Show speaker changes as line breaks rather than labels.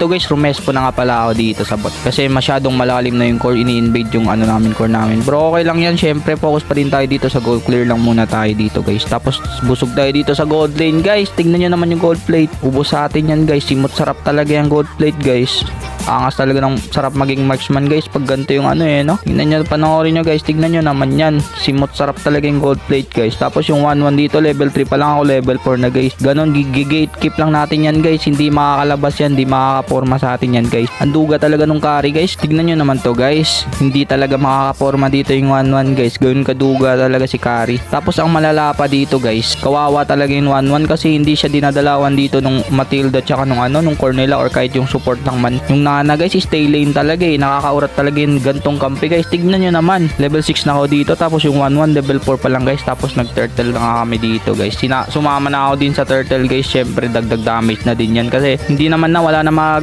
dito guys, rumespo na nga pala ako dito sa bot. Kasi masyadong malalim na yung core, ini-invade yung ano namin, core namin. Bro, okay lang yan. Syempre, focus pa rin tayo dito sa gold. Clear lang muna tayo dito guys. Tapos busog tayo dito sa gold lane guys. Tingnan nyo naman yung gold plate. Ubos sa atin yan guys. Simot sarap talaga yung gold plate guys. Angas talaga ng sarap maging marksman guys pag ganito yung ano no. Tingnan nyo, panoorin nyo guys. Tignan nyo naman yan. Simot sarap talaga yung gold plate guys. Tapos yung 1-1 dito, level 3 pa lang ako, level 4 na guys. Ganon, gigate-keep lang natin yan guys. Hindi makakalabas yan, hindi makakaporma sa atin yan guys. Anduga talaga nung carry guys. Tignan nyo naman to guys. Hindi talaga makakaporma dito yung 1-1 guys. Gawin kaduga talaga si carry. Tapos ang malala pa dito guys, kawawa talaga yung 1-1 kasi hindi siya dinadalawan dito nung Matilda tsaka nung nung Cornela or kahit yung support lang man. Yung Nana guys, stay lane talaga nakakaurat talaga yung gantong kampi guys. Tignan nyo naman, level 6 na ako dito. Tapos yung 1-1 level 4 pa lang guys. Tapos nag-turtle na kami dito guys. Sumama na ako din sa turtle guys. Syempre dagdag damage na din yan kasi hindi naman na wala na